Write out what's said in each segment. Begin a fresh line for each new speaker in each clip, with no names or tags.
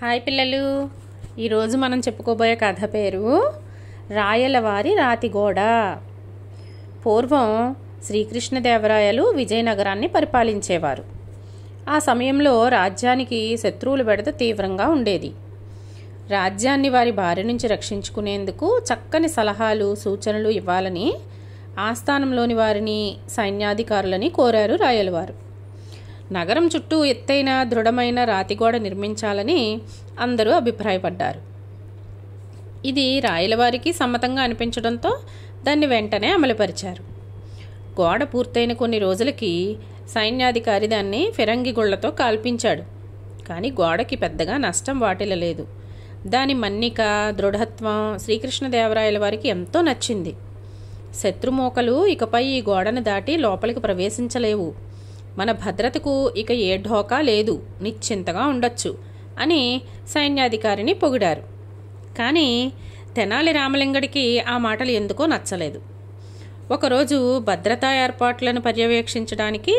Hi పిల్లలు, ఈరోజు మనం చెప్పుకోబోయే కథ పేరు రాయలవారి రాతిగోడ. పూర్వం శ్రీకృష్ణదేవరాయలు విజయనగరాన్ని పరిపాలించేవారు. ఆ సమయంలో రాజ్యానికి శత్రువుల బెడద తీవ్రంగా ఉండేది. రాజ్యాన్ని వారి బారి నుంచి రక్షించుకునేందుకు చక్కని సలహాలు, సూచనలు ఇవ్వాలని ఆస్థానంలోని వారిని, సైన్యాధికారులని కోరారు రాయలవారు. నగరం చుట్టూ ఎత్తైన దృఢమైన రాతిగోడ నిర్మించాలని అందరూ అభిప్రాయపడ్డారు. ఇది రాయలవారికి సమ్మతంగా అనిపించడంతో దాన్ని వెంటనే అమలుపరిచారు. గోడ పూర్తయిన కొన్ని రోజులకి సైన్యాధికారి దాన్ని ఫిరంగి గుళ్లతో కాల్పించాడు. కానీ గోడకి పెద్దగా నష్టం వాటిల్లలేదు. దాని మన్నిక, దృఢత్వం శ్రీకృష్ణదేవరాయల వారికి ఎంతో నచ్చింది. శత్రుమోకలు ఇకపై ఈ గోడను దాటి లోపలికి ప్రవేశించలేవు, మన భద్రతకు ఇక ఏ ఢోకా లేదు, నిశ్చింతగా ఉండొచ్చు అని సైన్యాధికారిని పొగిడారు. కానీ తెనాలి రామలింగడికి ఆ మాటలు ఎందుకో నచ్చలేదు. ఒకరోజు భద్రతా ఏర్పాట్లను పర్యవేక్షించడానికి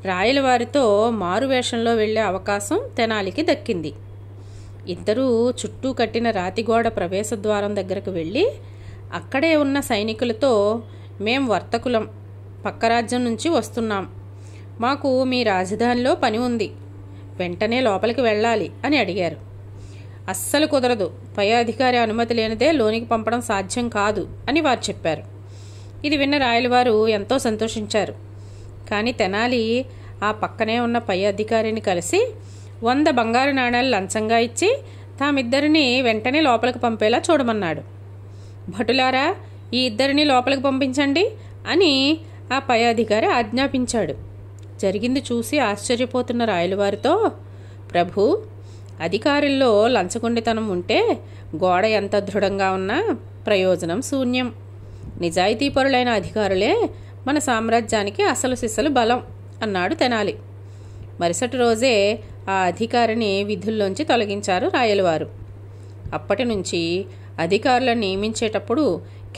రాయలవారితో మారువేషంలో వెళ్లే అవకాశం తెనాలికి దక్కింది. ఇద్దరూ చుట్టూ కట్టిన రాతిగోడ ప్రవేశద్వారం దగ్గరకు వెళ్ళి అక్కడే ఉన్న సైనికులతో, మేం వర్తకులం, పక్క రాజ్యం నుంచి వస్తున్నాం, మాకు మీ రాజధానిలో పని ఉంది, వెంటనే లోపలికి వెళ్ళాలి అని అడిగారు. అస్సలు కుదరదు, పై అధికారి అనుమతి లేనిదే లోనికి పంపడం సాధ్యం కాదు అని వారు చెప్పారు. ఇది విన్న రాయలవారు ఎంతో సంతోషించారు. కానీ తెనాలి ఆ పక్కనే ఉన్న పై అధికారిని కలిసి 100 బంగారు నాణాలు లంచంగా ఇచ్చి తామిద్దరిని వెంటనే లోపలికి పంపేలా చూడమన్నాడు. భటులారా, ఈ ఇద్దరిని లోపలికి పంపించండి అని ఆ పై అధికారి ఆజ్ఞాపించాడు. జరిగింది చూసి ఆశ్చర్యపోతున్న రాయలవారితో, ప్రభు, అధికారుల్లో లంచగొండితనం ఉంటే గోడ ఎంత దృఢంగా ఉన్నా ప్రయోజనం శూన్యం. నిజాయితీపరులైన అధికారులే మన సామ్రాజ్యానికి అసలు సిసలు బలం అన్నాడు తెనాలి. మరుసటి రోజే ఆ అధికారిని విధుల్లోంచి తొలగించారు రాయలవారు. అప్పటి నుంచి అధికారులను నియమించేటప్పుడు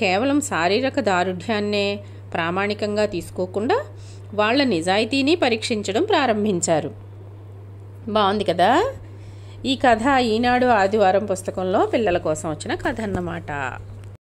కేవలం శారీరక దారుఢ్యాన్నే ప్రామాణికంగా తీసుకోకుండా వాళ్ళ నిజాయితీని పరీక్షించడం ప్రారంభించారు. బాగుంది కదా. ఈ కథ ఈనాడు ఆదివారం పుస్తకంలో పిల్లల కోసం వచ్చిన కథ అన్నమాట.